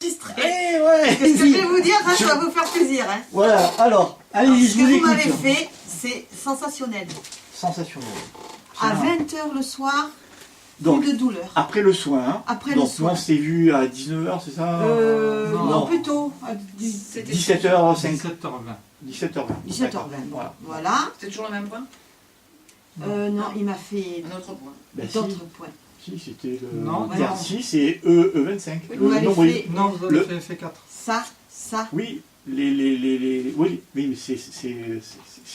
enregistré. Eh ouais. Ce que je vais vous dire, ça va vous faire plaisir. Hein. Voilà, alors, allez, Ce je que vous vous écoute. m'avez fait, c'est sensationnel. Sensationnel. À 20h le soir, Donc, plus de douleur. après le soin, hein. Après donc, le soin. on s'est vu à 19h, c'est ça Non, plutôt à 17h05. 17h20. 17h20. 17h20. Voilà. Voilà. C'est toujours le même point? Non, il m'a fait Un autre point. Ben, si, d'autres points. si, c'était le... Non, ouais, non. Si, c'est E25. Oui, vous le m'avez nombril. fait Non, vous avez Le- fait 4. ça. Oui, oui, mais c'est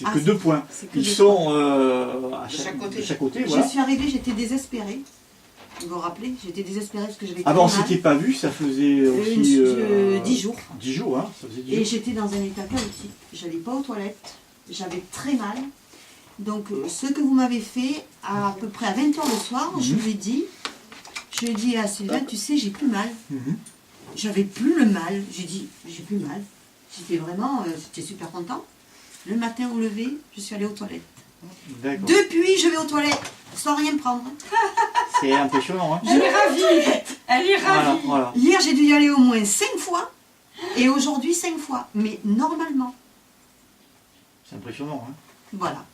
Ah, que 2 points. C'est que Ils des sont De chaque côté. voilà. Je suis arrivée, j'étais désespérée. Vous vous rappelez, j'étais désespérée parce que j'avais Avant, on très mal. s'était pas vu, ça faisait aussi 10 jours. 10 jours, hein, ça faisait 10 Et jours. j'étais dans un état chaotique. Je n'allais pas aux toilettes. J'avais très mal. Donc, ce que vous m'avez fait, à peu près à 20h le soir, je lui ai dit à Sylvain, tu sais, j'ai plus mal. Mhm. J'avais plus le mal. J'ai dit, j'ai plus mal. J'étais vraiment, j'étais super content. Le matin au lever, je suis allée aux toilettes. D'accord. Depuis, je vais aux toilettes sans rien prendre. C'est impressionnant, hein. Elle est ravie. Elle est Voilà, voilà. Hier, j'ai dû y aller au moins 5 fois. Et aujourd'hui, 5 fois. Mais normalement. C'est impressionnant, hein. Voilà.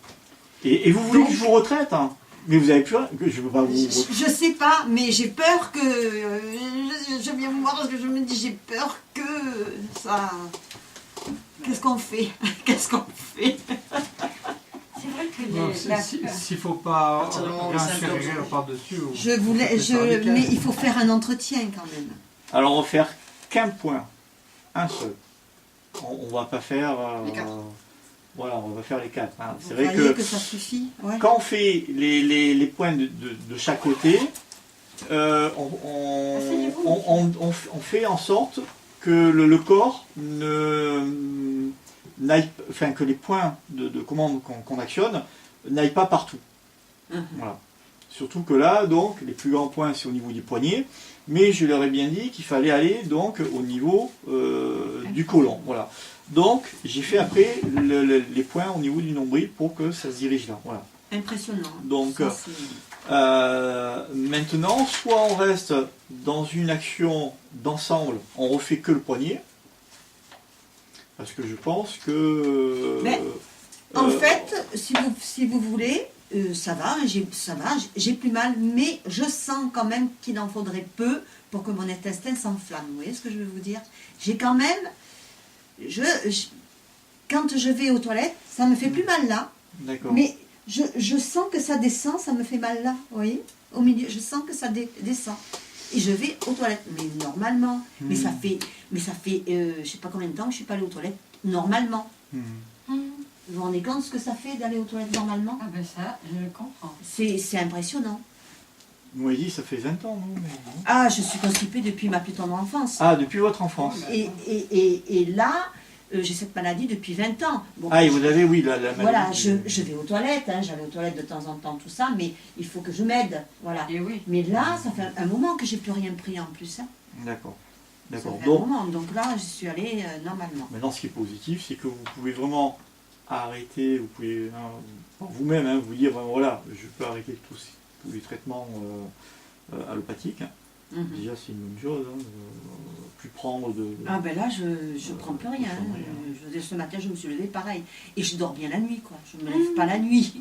Et vous voulez Donc- que je vous retraite, hein. Mais vous avez plus rien, que je ne peux pas vous... Je sais pas, mais j'ai peur que... je viens vous voir parce que je me dis, j'ai peur que ça... Qu'est-ce qu'on fait? Qu'est-ce qu'on fait? C'est vrai que Non, s'il ne faut pas partir du moment où les symptômes réinférer sont- par-dessus... Je voulais... Mais il faut faire un entretien quand même. Alors, on va faire qu'un point. Un seul. On va pas faire... Les 4. Voilà, on va faire les 4. Hein. Vous C'est vrai voyez que... ça suffit, ouais. Quand on fait les points de chaque côté, Asseyez-vous. on fait en sorte que le corps n'aille, enfin que les points de commande qu'on actionne n'aillent pas partout. Voilà. Surtout que là, donc, les plus grands points c'est au niveau du poignet, mais je leur ai bien dit qu'il fallait aller donc au niveau du côlon. Voilà. Donc j'ai fait après les points au niveau du nombril pour que ça se dirige là. Voilà. Impressionnant. Donc, Ça, c'est- maintenant, soit on reste dans une action d'ensemble, on refait que le poignet, parce que je pense que... Mais, En fait, si vous voulez, ça va, j'ai plus mal, mais je sens quand même qu'il en faudrait peu pour que mon intestin s'enflamme. Vous voyez ce que je veux vous dire? J'ai quand même... quand je vais aux toilettes, ça me fait plus mal là, D'accord. mais je sens que ça descend, ça me fait mal là, vous voyez? Au milieu, je sens que ça descend. Et je vais aux toilettes, mais normalement. Mais ça fait je sais pas combien de temps que je suis pas allée aux toilettes, normalement. Hmm. Vous vous rendez compte ce que ça fait d'aller aux toilettes normalement? Ah ben ça, je le comprends. C'est impressionnant. Vous m'avez dit ça fait 20 ans, non? Ah, je suis constipée depuis ma plus tendre enfance. Ah, depuis votre enfance. Et là, j'ai cette maladie depuis 20 ans. Bon, Ah, et vous avez, oui, la voilà, maladie. je vais aux toilettes, hein, j'allais aux toilettes de temps en temps, tout ça, mais il faut que je m'aide. Voilà. Et oui. Mais là, ça fait un moment que j'ai plus rien pris en plus. Hein. D'accord. Ça D'accord. fait un Donc, moment. Donc là, je suis allée normalement. maintenant, ce qui est positif, c'est que vous pouvez vraiment arrêter, vous pouvez vous-même vous dire, voilà, je peux arrêter tous les traitements allopathiques. Hein. Mhm. Déjà, c'est une bonne chose. Hein, plus prendre de... Ah ben là, je prends plus rien. prends Hein. rien. Je veux dire, ce matin, je me suis levée pareil. Et je dors bien la nuit, quoi. Je ne me lève pas la nuit.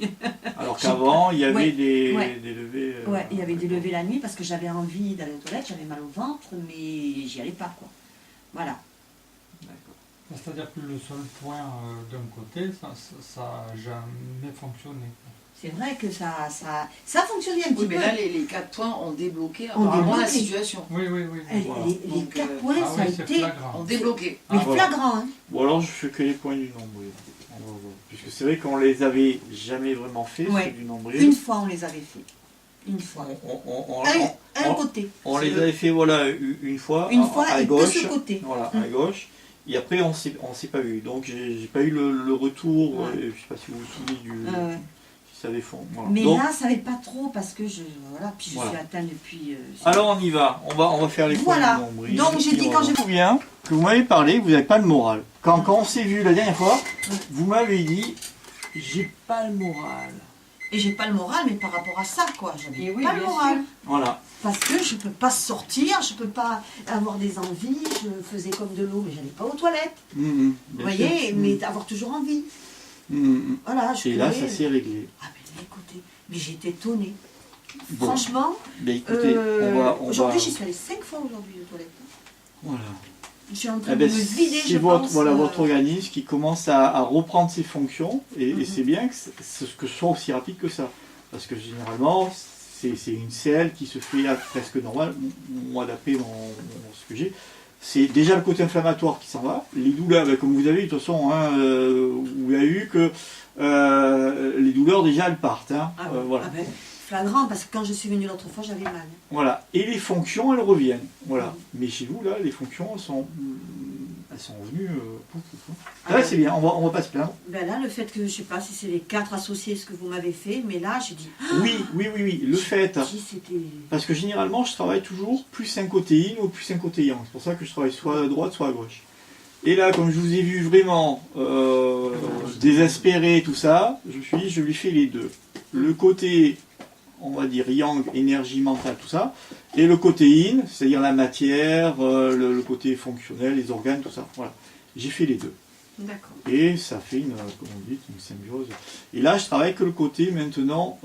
Alors qu'avant, il y avait Ouais, des ouais. levées... Ouais, il y avait des levées la nuit parce que j'avais envie d'aller aux toilettes, j'avais mal au ventre, mais j'y allais pas, quoi. Voilà. D'accord. C'est-à-dire que le seul point d'un côté, ça n'a jamais fonctionné. C'est vrai que ça a fonctionné un petit Oui, peu. mais là, les 4 points ont débloqué Ont apparemment la débloqué. situation. Oui, oui, oui. Et Voilà. les Donc, 4 points, Ah ça a oui, c'est été Ont flagrant. débloqué. mais Ah, voilà. flagrant. Hein. Ou alors je fais que les points du nombril. On va voir. Puisque c'est vrai qu'on les avait jamais vraiment fait, Ouais. ceux du nombril. Une fois, on les avait fait. Une fois. Un on- côté. on C'est les le- avait fait voilà, une fois, Une fois à et que gauche. ce côté. Voilà, à gauche. Et après, on s'est pas eu. Donc, j'ai pas eu le retour. Ouais. Je sais pas si vous vous souvenez du. Ouais. Si ça avait fond. Voilà. Mais Donc, là, ça n'avait pas trop parce que voilà, puis je Voilà. suis atteinte depuis. alors, on y va. On va faire les points Voilà. du nombril. Donc, j'ai Et dit on quand va- je- me souviens que vous m'avez parlé, vous n'avez pas le moral. Quand on s'est vu la dernière fois, vous m'avez dit, j'ai pas le moral. Et j'ai pas le moral, mais par rapport à ça, quoi. J'avais Et oui, pas le bien moral. sûr. Voilà. Parce que je peux pas sortir, je peux pas avoir des envies, je faisais comme de l'eau, mais j'allais pas aux toilettes. Bien Vous voyez, sûr. mais avoir toujours envie. Mhm. Voilà, je Et là, pouvais- ça s'est réglé. Ah ben écoutez, mais j'étais étonnée. Bon. Franchement, Ben, écoutez, on aujourd'hui va... j'y suis allée 5 fois aujourd'hui aux toilettes. Voilà. Je suis en train Eh ben, de me vider, c'est je votre, pense. voilà, votre organisme qui commence à reprendre ses fonctions, et c'est bien que ce soit aussi rapide que ça. Parce que généralement, c'est une selle qui se fait presque normale. Moi, d'après ce que j'ai, c'est déjà le côté inflammatoire qui s'en va. Les douleurs, ben, comme vous avez vu, de toute façon, hein, vous avez vu que les douleurs, déjà, elles partent. Hein. Ah, Voilà. ah ben, flagrant, parce que quand je suis venue l'autre fois, j'avais mal. Voilà. Et les fonctions, elles reviennent. Voilà. Mais chez vous, là, les fonctions, elles sont revenues. Là, c'est bien, on va pas se plaindre. Ben là, le fait que, je sais pas si c'est les 4 associés, ce que vous m'avez fait, mais là, j'ai dit... Oui, le fait. Si c'était... Parce que généralement, je travaille toujours plus un côté yin ou plus un côté yang. C'est pour ça que je travaille soit à droite, soit à gauche. Et là, comme je vous ai vu vraiment désespéré, tout ça, je me suis dit, je lui fais les deux. Le côté, on va dire, yang, énergie mentale, tout ça, et le côté yin, c'est-à-dire la matière, le côté fonctionnel, les organes, tout ça. Voilà. J'ai fait les deux. D'accord. Et ça fait comme on dit, une symbiose. Et là, je travaille que le côté maintenant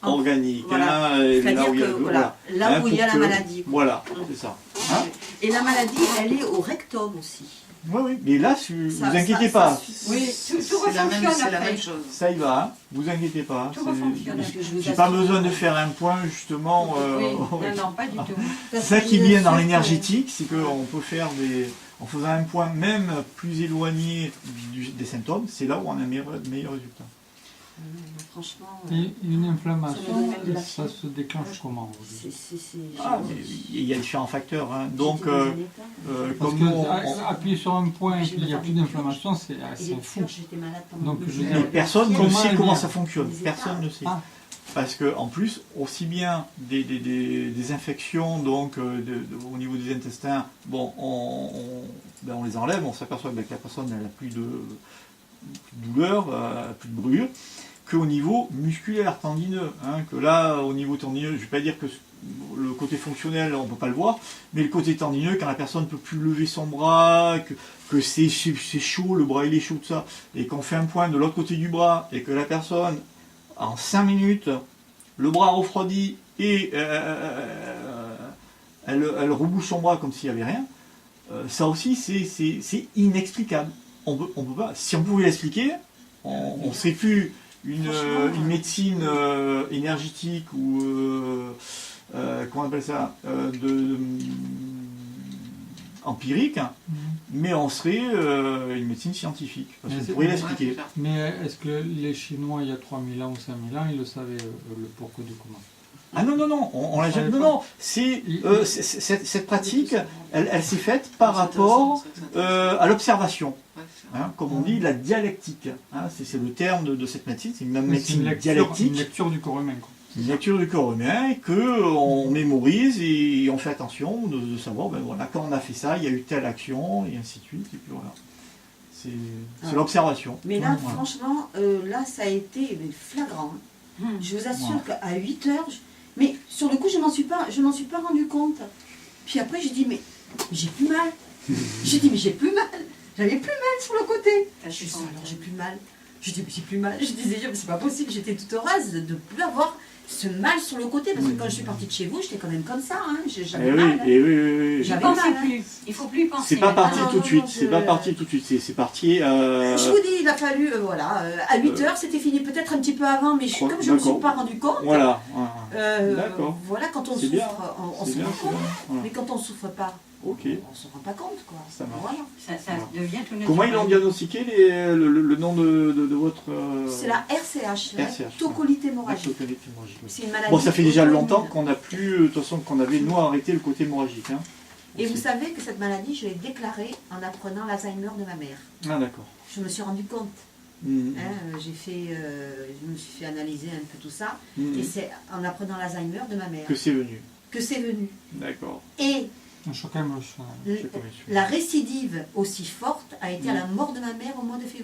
organique. Voilà. Hein, et C'est-à-dire là où il y a, que, le- voilà, là Hein, où il y a pour la que- maladie. quoi. Voilà, c'est ça. Hein. Et la maladie, elle est au rectum aussi. Oui, oui, mais là, vous Ça- inquiétez ça- pas. ça- Oui, tout C'est la refonctionne même après. chose. Ça y va, hein. Vous inquiétez pas. Tout refonctionne. Parce que je vous J'ai pas assure- besoin de faire un point, justement. Oui, oui. non, pas du tout. C'est ça qui est bien dans Sûr que- l'énergétique, c'est qu'on peut faire en faisant un point même plus éloigné des symptômes, c'est là où on a un meilleur résultat. Franchement, Et une Ça me inflammation, donne même de la ça se déclenche comment vous dites c'est... Ah, mais il y a différents facteurs. Hein. Donc, j'étais dans un état. Parce comme que nous, on- appuyer sur un point et J'ai qu'il n'y a le plus d'inflammation, c'est Et assez les fou. piqûres, j'étais malade pendant Donc, 2 je veux jours. dire, personne ne Comment sait elle comment vient ça fonctionne. Les Personne états. ne sait. Ah. Parce que en plus, aussi bien des infections donc au niveau des intestins, bon, on les enlève, on s'aperçoit que la personne n'a plus de douleur, plus de brûlure, qu'au niveau musculaire, tendineux. Hein, que là, au niveau tendineux, je ne vais pas dire que le côté fonctionnel, on ne peut pas le voir, mais le côté tendineux, quand la personne ne peut plus lever son bras, que c'est chaud, le bras il est chaud, tout ça, et qu'on fait un point de l'autre côté du bras, et que la personne, en 5 minutes, le bras refroidit et elle rebouche son bras comme s'il n'y avait rien, ça aussi c'est inexplicable. On peut pas. Si on pouvait l'expliquer, on ne serait plus une médecine énergétique ou comment on appelle ça empirique, mais on serait une médecine scientifique. Parce Mais qu'on c'est- pourrait ouais, l'expliquer. Mais est-ce que les Chinois, il y a 3000 ans ou 5000 ans, ils le savaient, le pourquoi du comment Ah non, on l'a jamais. savait Non, pas. non, cette pratique, elle s'est faite par rapport à l'observation. Hein, comme on dit, la dialectique. Hein, c'est le terme de cette médecine, c'est une Mais c'est médecine une dialectique, lecture du corps humain. Quoi. une lecture du corps humain qu'on mémorise et on fait attention de savoir, ben voilà, quand on a fait ça, il y a eu telle action, et ainsi de suite, et puis voilà. C'est l'observation. Mais là, Voilà. franchement, là, ça a été mais, flagrant. Je vous assure Voilà. qu'à 8 heures, mais sur le coup, je m'en suis pas rendu compte. Puis après, j'ai dit, mais j'ai plus mal. J'ai dit, mais j'ai plus mal. J'avais plus mal sur le côté. Je suis alors j'ai plus mal. Je dis, mais j'ai plus mal. Je disais, mais c'est pas possible. J'étais toute heureuse de ne plus avoir ce mal sur le côté. Parce que quand je suis partie de chez vous, j'étais quand même comme ça. Hein. J'avais Eh oui, mal. Hein. eh oui. J'avais Pensez mal, hein. plus. Il faut plus penser. C'est pas parti non, tout de non, suite, non, c'est pas parti tout de suite, c'est parti. Je vous dis, il a fallu, voilà, à 8 heures, c'était fini peut-être un petit peu avant, mais comme je ne me suis D'accord. pas rendu compte, Voilà. D'accord. Voilà, quand on C'est souffre, bien. on C'est se bien, rend c'est compte. bien. Voilà. Mais quand on ne souffre pas, Ok. on ne se rend pas compte, quoi. Ça marche. Voilà. Ça devient tout naturel. Comment ils l'ont diagnostiqué le nom de votre. C'est la RCH, la RCH, tocolite hémorragique. Tocolite hémorragique. C'est une maladie. Bon, ça fait déjà auto-immune. longtemps qu'on n'a plus, de toute façon, qu'on avait, nous, arrêté le côté hémorragique. Hein, Et vous aussi. savez que cette maladie, je l'ai déclarée en apprenant l'Alzheimer de ma mère. Ah, d'accord. Je me suis rendu compte. Mhm. Hein, je me suis fait analyser un peu tout ça. Mhm. Et c'est en apprenant l'Alzheimer de ma mère Que c'est venu. que c'est venu. D'accord. Et Chacun me le sent. Je sais comment il fait. la récidive aussi forte a été à la mort de ma mère au mois de février.